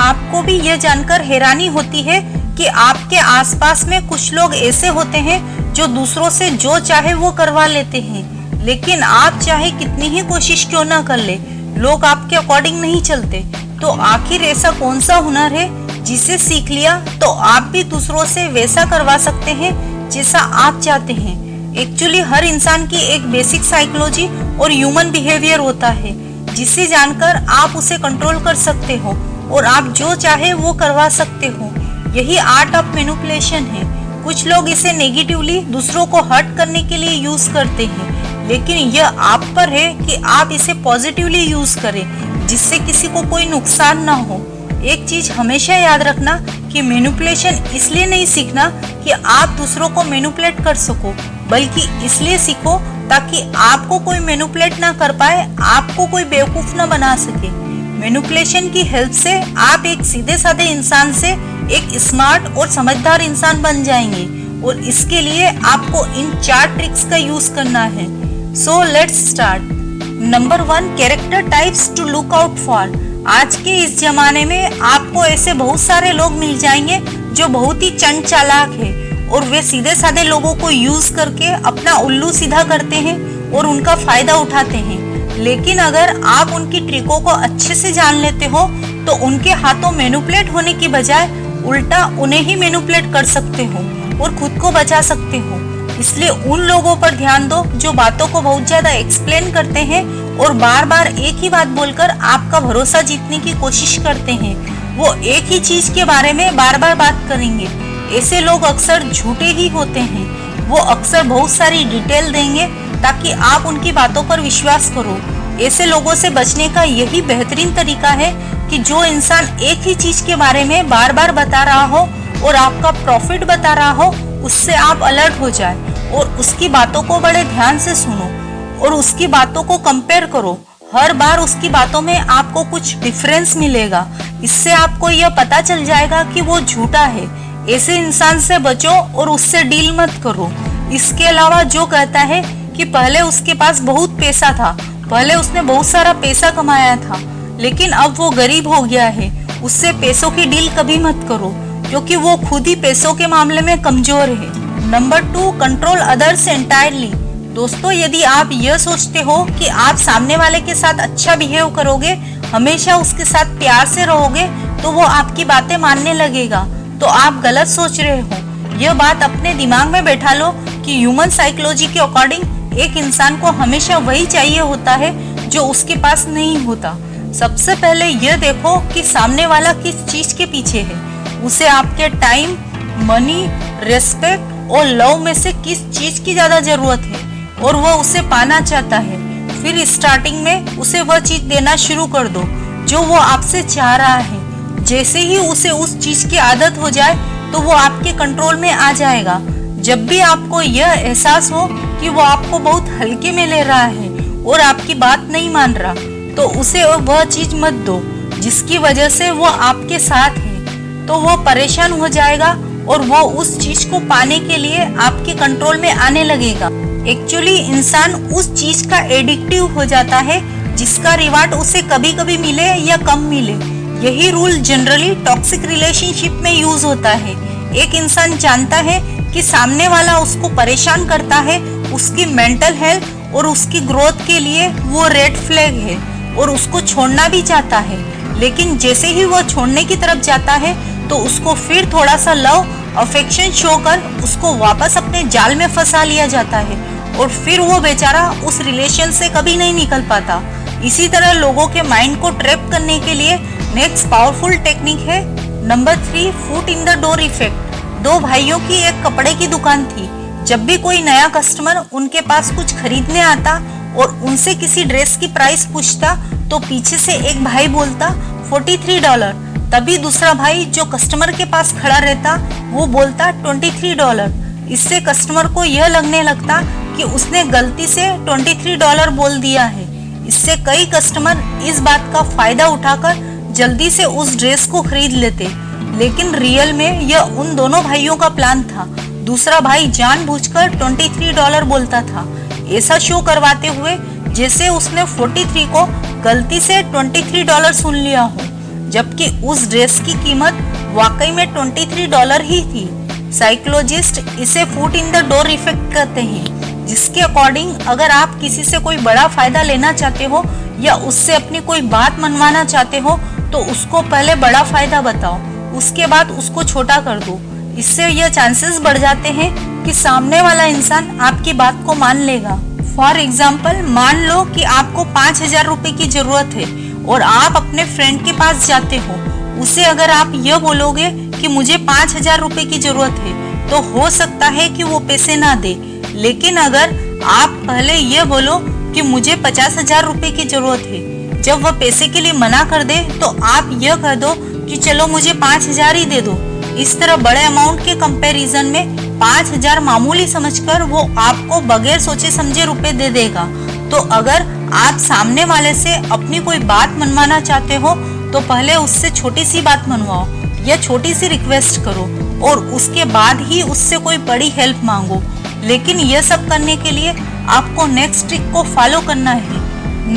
आपको भी यह जानकर हैरानी होती है कि आपके आसपास में कुछ लोग ऐसे होते हैं जो दूसरों से जो चाहे वो करवा लेते हैं, लेकिन आप चाहे कितनी ही कोशिश क्यों ना कर ले, लोग आपके अकॉर्डिंग नहीं चलते। तो आखिर ऐसा कौन सा हुनर है जिसे सीख लिया तो आप भी दूसरों से वैसा करवा सकते हैं जैसा आप चाहते हैं। एक्चुअली हर इंसान की एक बेसिक साइकोलॉजी और ह्यूमन बिहेवियर होता है जिसे जानकर आप उसे कंट्रोल कर सकते हो और आप जो चाहे वो करवा सकते हो। यही आर्ट ऑफ मैनिपुलेशन है। कुछ लोग इसे नेगेटिवली दूसरों को हर्ट करने के लिए यूज करते हैं, लेकिन यह आप पर है कि आप इसे पॉजिटिवली यूज करें जिससे किसी को कोई नुकसान ना हो। एक चीज हमेशा याद रखना कि मैनिपुलेशन इसलिए नहीं सीखना कि आप दूसरों को मैनिपुलेट कर सको, बल्कि इसलिए सीखो ताकि आपको कोई मैनिपुलेट ना कर पाए, आपको कोई बेवकूफ ना बना सके। मैनिपुलेशन की हेल्प से आप एक सीधे साधे इंसान से एक स्मार्ट और समझदार इंसान बन जाएंगे और इसके लिए आपको इन 4 ट्रिक्स का यूज करना है। So let's start. Number 1, character types to look out for. आज के इस जमाने में आपको ऐसे बहुत सारे लोग मिल जाएंगे जो बहुत ही चंड चालाक है और वे सीधे साधे लोगों को यूज करके अपना उल्लू सीधा करते हैं और उनका फायदा उठाते हैं। लेकिन अगर आप उनकी ट्रिकों को अच्छे से जान लेते हो तो उनके हाथों मैनिपुलेट होने की बजाय उल्टा उन्हें ही मैनिपुलेट कर सकते हो और खुद को बचा सकते हो। इसलिए उन लोगों पर ध्यान दो जो बातों को बहुत ज्यादा एक्सप्लेन करते हैं और बार बार एक ही बात बोलकर आपका भरोसा जीतने की कोशिश करते हैं। वो एक ही चीज के बारे में बार बार बात करेंगे। ऐसे लोग अक्सर झूठे ही होते हैं। वो अक्सर बहुत सारी डिटेल देंगे ताकि आप उनकी बातों पर विश्वास करो। ऐसे लोगों से बचने का यही बेहतरीन तरीका है कि जो इंसान एक ही चीज के बारे में बार बार बता रहा हो और आपका प्रॉफिट बता रहा हो, उससे आप अलर्ट हो जाए और उसकी बातों को बड़े ध्यान से सुनो और उसकी बातों को कंपेयर करो। हर बार उसकी बातों में आपको कुछ डिफरेंस मिलेगा। इससे आपको यह पता चल जाएगा कि वो झूठा है। ऐसे इंसान से बचो और उससे डील मत करो। इसके अलावा जो कहता है कि पहले उसके पास बहुत पैसा था, पहले उसने बहुत सारा पैसा कमाया था, लेकिन अब वो गरीब हो गया है, उससे पैसों की डील कभी मत करो क्योंकि वो खुद ही पैसों के मामले में कमजोर है। Number 2, control others entirely. दोस्तों, यदि आप यह सोचते हो कि आप सामने वाले के साथ अच्छा बिहेव करोगे, हमेशा उसके साथ प्यार से रहोगे, तो वो आपकी बातें मानने लगेगा, तो आप गलत सोच रहे हो। यह बात अपने दिमाग में बैठा लो कि ह्यूमन साइकोलॉजी के अकॉर्डिंग एक इंसान को हमेशा वही चाहिए होता है जो उसके पास नहीं होता। सबसे पहले यह देखो कि सामने वाला किस चीज के पीछे है। उसे आपके टाइम, मनी, रेस्पेक्ट और लव में से किस चीज की ज्यादा जरूरत है और वह उसे पाना चाहता है। फिर स्टार्टिंग में उसे वह चीज देना शुरू कर दो जो वो आपसे चाह रहा है। जैसे ही उसे उस चीज की आदत हो जाए तो वो आपके कंट्रोल में आ जाएगा। जब भी आपको यह एहसास हो कि वो आपको बहुत हल्के में ले रहा है और आपकी बात नहीं मान रहा, तो उसे वह चीज मत दो जिसकी वजह से वो आपके साथ है। तो वो परेशान हो जाएगा और वो उस चीज को पाने के लिए आपके कंट्रोल में आने लगेगा। एक्चुअली इंसान उस चीज का एडिक्टिव हो जाता है जिसका रिवार्ड उसे कभी कभी मिले या कम मिले। यही रूल जनरली टॉक्सिक रिलेशनशिप में यूज होता है। एक इंसान जानता है कि सामने वाला उसको परेशान करता है, उसकी मेंटल हेल्थ और उसकी ग्रोथ के लिए वो रेड फ्लैग है और उसको छोड़ना भी चाहता है, लेकिन जैसे ही वो छोड़ने की तरफ जाता है तो उसको फिर थोड़ा सा लव अफेक्शन शो कर उसको वापस अपने जाल में फंसा लिया जाता है और फिर वो बेचारा उस रिलेशन से कभी नहीं निकल पाता। इसी तरह लोगों के माइंड को ट्रैप करने के लिए नेक्स्ट पावरफुल टेक्निक है number 3, foot in the door effect. 2 भाइयों की एक कपड़े की दुकान थी। जब भी कोई नया कस्टमर उनके पास कुछ खरीदने आता और उनसे किसी ड्रेस की प्राइस पूछता तो पीछे से एक भाई बोलता $43। तभी दूसरा भाई जो कस्टमर के पास खड़ा रहता वो बोलता $23। इससे कस्टमर को यह लगने लगता कि उसने गलती से $23 बोल दिया है। इससे कई कस्टमर इस बात का फायदा उठाकर जल्दी से उस ड्रेस को खरीद लेते, लेकिन रियल में यह उन दोनों भाइयों का प्लान था। दूसरा भाई जानबूझकर $23 बोलता था, ऐसा शो करवाते हुए जैसे उसने 43 को गलती से $23 सुन लिया हो। जबकि उस ड्रेस की कीमत वाकई में $23 ही थी। साइकोलॉजिस्ट इसे foot in the door effect कहते हैं, जिसके अकॉर्डिंग अगर आप किसी से कोई बड़ा फायदा लेना चाहते हो या उससे अपनी कोई बात मनवाना चाहते हो तो उसको पहले बड़ा फायदा बताओ, उसके बाद उसको छोटा कर दो। इससे यह चांसेस बढ़ जाते हैं कि सामने वाला इंसान आपकी बात को मान लेगा। फॉर एग्जाम्पल, मान लो कि आपको 5,000 रुपए की जरूरत है और आप अपने फ्रेंड के पास जाते हो। उसे अगर आप यह बोलोगे कि मुझे 5,000 रुपए की जरूरत है तो हो सकता है कि वो पैसे ना दे, लेकिन अगर आप पहले यह बोलो कि मुझे 50,000 रुपए की जरूरत है, जब वह पैसे के लिए मना कर दे तो आप यह कह दो कि चलो मुझे 5,000 ही दे दो। इस तरह बड़े अमाउंट के कंपैरिजन में 5,000 मामूली समझकर वो आपको बगैर सोचे समझे रुपए दे देगा। तो अगर आप सामने वाले से अपनी कोई बात मनवाना चाहते हो तो पहले उससे छोटी सी बात मनवाओ या छोटी सी रिक्वेस्ट करो और उसके बाद ही उससे कोई बड़ी हेल्प मांगो। लेकिन यह सब करने के लिए आपको नेक्स्ट ट्रिक को फॉलो करना है।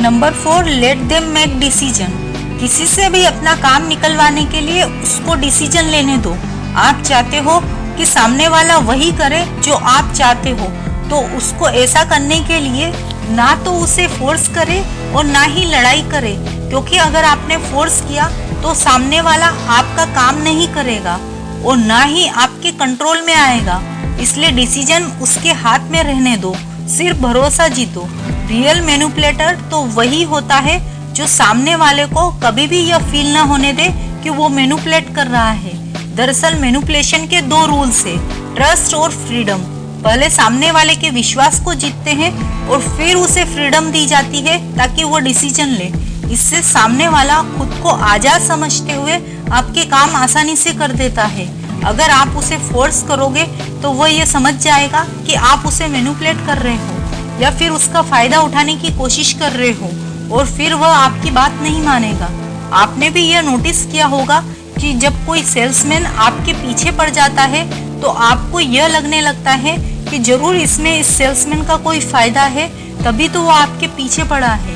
Number 4, let them make decision. किसी से भी अपना काम निकलवाने के लिए उसको डिसीजन लेने दो। आप चाहते हो कि सामने वाला वही करे जो आप चाहते हो, तो उसको ऐसा करने के लिए ना तो उसे फोर्स करे और ना ही लड़ाई करे, क्योंकि अगर आपने फोर्स किया तो सामने वाला आपका काम नहीं करेगा और ना ही आपके कंट्रोल में आएगा। इसलिए डिसीजन उसके हाथ में रहने दो, सिर्फ भरोसा जीतो। रियल मैनिपुलेटर तो वही होता है जो सामने वाले को कभी भी यह फील ना होने दे कि वो मैनिपुलेट कर रहा है। दरअसल मैनिपुलेशन के 2 रूल्स है, ट्रस्ट और फ्रीडम। पहले सामने वाले के विश्वास को जीतते हैं और फिर उसे फ्रीडम दी जाती है ताकि वो डिसीजन ले। इससे सामने वाला खुद को आजाद समझते हुए आपके काम आसानी से कर देता है। अगर आप उसे फोर्स करोगे तो वह ये समझ जाएगा कि आप उसे मैनिपुलेट कर रहे हो या फिर उसका फायदा उठाने की कोशिश कर रहे हो और फिर वह आपकी बात नहीं मानेगा। आपने भी यह नोटिस किया होगा कि जब कोई सेल्समैन आपके पीछे पड़ जाता है तो आपको यह लगने लगता है कि जरूर इसमें इस सेल्समैन का कोई फायदा है, तभी तो वो आपके पीछे पड़ा है।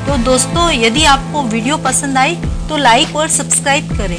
तो दोस्तों, यदि आपको वीडियो पसंद आई तो लाइक और सब्सक्राइब करें।